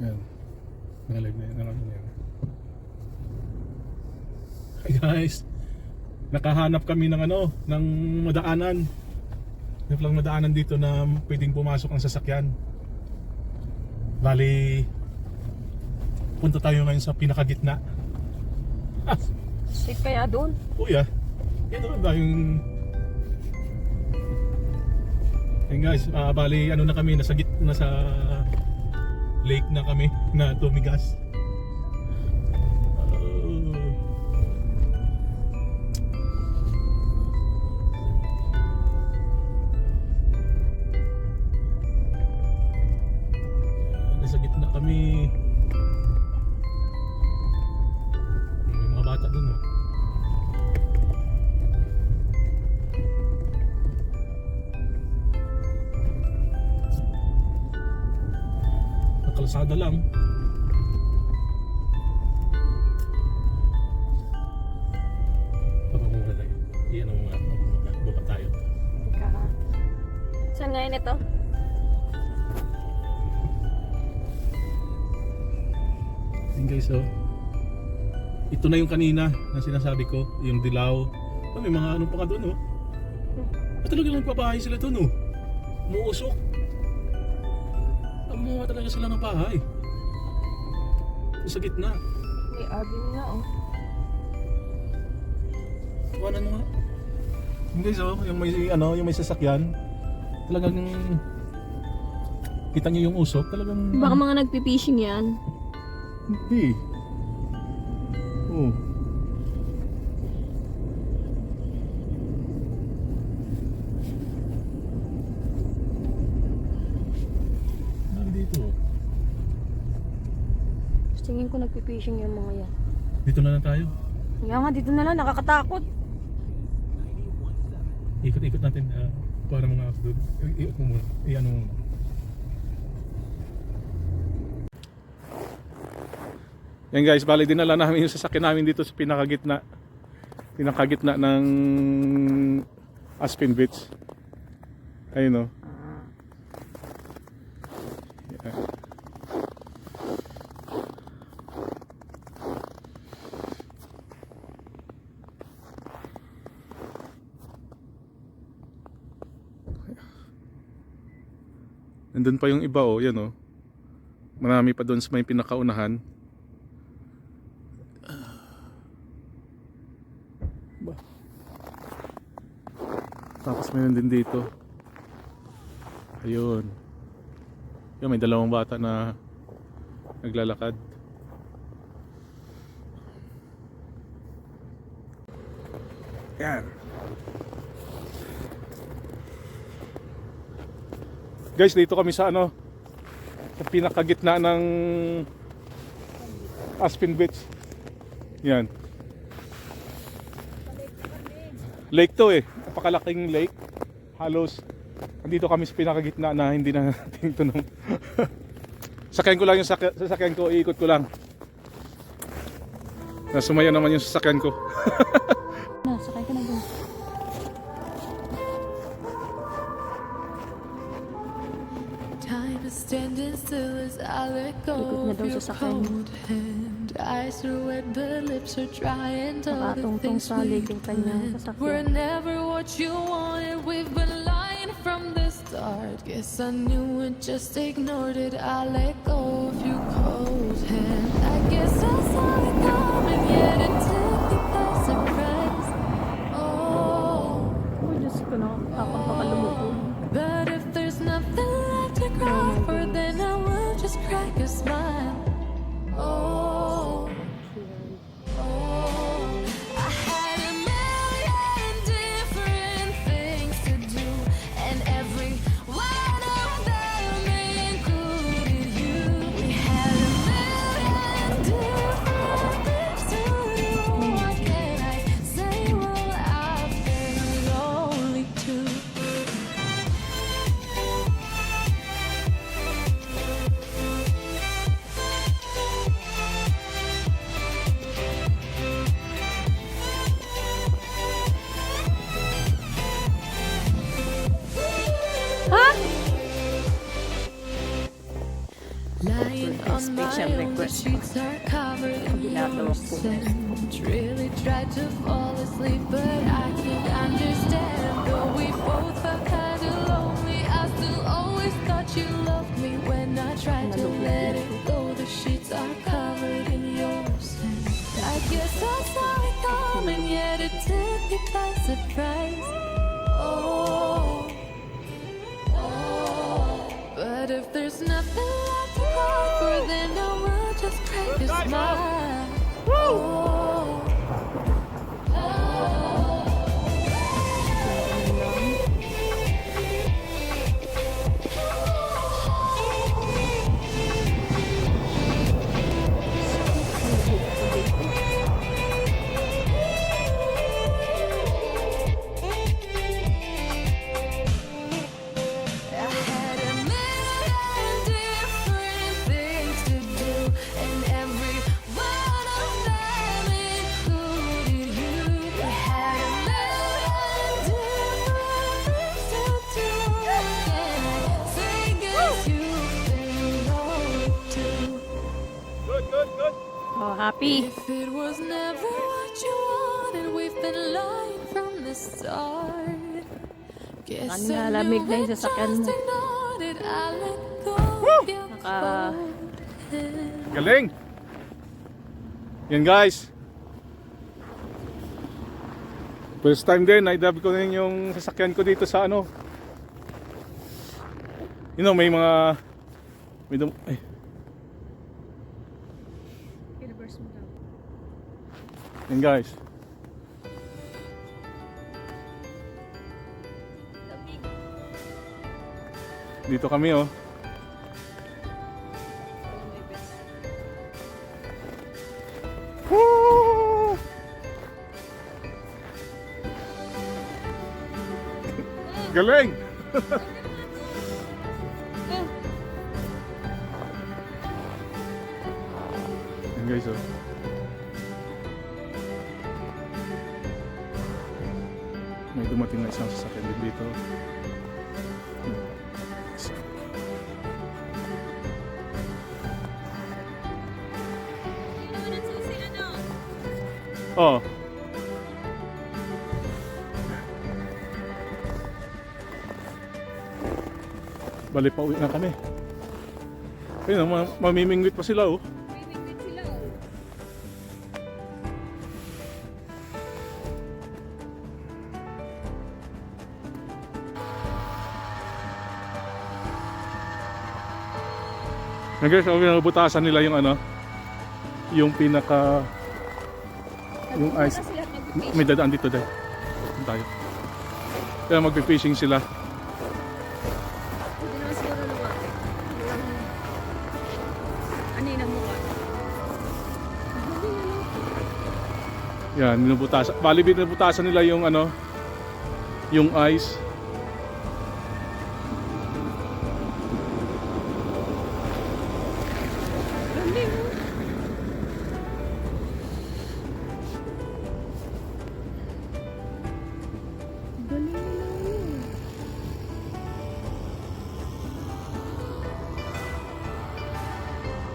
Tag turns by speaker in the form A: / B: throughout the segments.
A: Yan. Nalive na yan. Hi guys. Nakahanap kami ng ng madaanan. May lang madaanan dito na pwedeng pumasok ang sasakyan. Bali, punta tayo ngayon sa pinakagitna.
B: Safe kaya doon?
A: Kuya, ito ba yung... Ayun guys, bali na kami, nasa lake na kami na tumigas. Nasa gitna kami. May mga bata dun kalsada lang. Papamura lang. Iyan ang mga baba tayo.
B: Teka ha. Saan ngayon ito?
A: Ayun guys, ito na yung kanina na sinasabi ko, yung dilaw. May mga pa nga doon talaga nagpapahay sila doon umuusok. Mga talaga sila ng bahay sa gitna.
B: May RV nga
A: Tawanan mo nga. Hindi yung may sasakyan. Talagang kita niyo yung usok, talagang
B: Baka mga nagpipishing yan.
A: hindi. Nandito.
B: Tingin ko nagpipishing yung mga yan.
A: Dito na lang tayo.
B: Kaya nga, dito na lang, nakakatakot.
A: Ikot-ikot natin para mga doon. I-ikot mo muna. I-ano mo muna. Yan guys, bali dinala namin yung sasakyan namin dito sa pinakagitna ng Aspen Beach. Ayun Yan. Nandun pa yung iba yan Marami pa doon sa may pinakaunahan. Tapos mayroon din dito. Ayun. Yung may dalawang bata na naglalakad. Yan. Guys, dito kami sa sa pinakagitna ng Aspen Beach. Yan. Lake to napakalaking lake. Halos andito kami sa pinakagitna na hindi na natin ito sakyan ko lang yung sasakyan ko, iikot ko lang. Nasumaya naman yung sasakyan ko.
B: Sakay ka na doon.
C: Standing still as I let go of your cold hand. Eyes are wet, but lips are dry, and all the things we planned were never what you wanted. We've been lying from the start. Guess I knew it, just ignored it. I let go of your cold hand. I guess I saw it coming, yet it took me by surprise. Oh,
B: Diyos ko na, pakalumuto.
C: but if there's nothing left to cry for, then I will just crack a smile. Oh, I had a million different things to do, and every one of them included you. We had a million different things to do, on my
B: special
C: own. The
B: request.
C: sheets are covered in your scent. Really tried to fall asleep, but I can't understand. Though we both felt kind of lonely, I still always thought you loved me. When I tried to let it go, the sheets are covered in your scent. I guess I saw it coming, yet it took me by surprise. Oh, but if there's nothing left to cry for, then I will just crack a smile. Oh, I had a million different things to do, and every one of them included you. I had a million different things to do, and I say guess you've been wrong too.
B: Oh, happy.
C: If it was never what you wanted, we've been lying from the start. Guess
B: Ano nga,
C: I
B: lamig
C: knew
B: na yung
C: it,
B: sasakyan
C: just
B: mo.
C: ignored it. I let go of your
B: Naka-
C: phone.
A: Galing! Yan guys. First time din, na-drive ko din yung sasakyan ko dito sa ano. You know, may mga... Ay. Yan guys. Dito kami oh. Woo! Galing! Yan guys oh. May dumating na isang sasakyan din dito. Oh. Bali pa uwi na kami. Ayun, mamimingwit pa sila oh. Guys, binubutasan nila yung ano, yung pinaka, yung ice. May dadaan dito dahil. Tayo. Kaya magpe-fishing sila.
B: Hindi naman siguro lumaki. Ano yun ang mukha?
A: Yan, binubutasan. Bali, binubutasan nila yung ano, yung ice.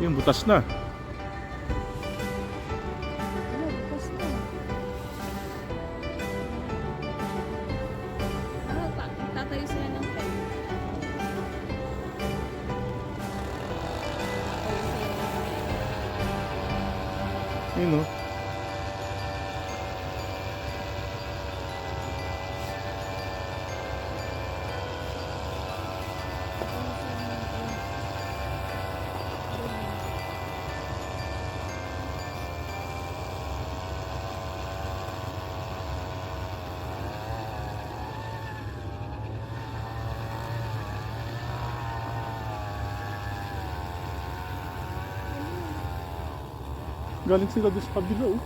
A: Yung butas na.
B: Tatayo sila ng tent.
A: Yun oh. Galing sila doon sa kabila oh.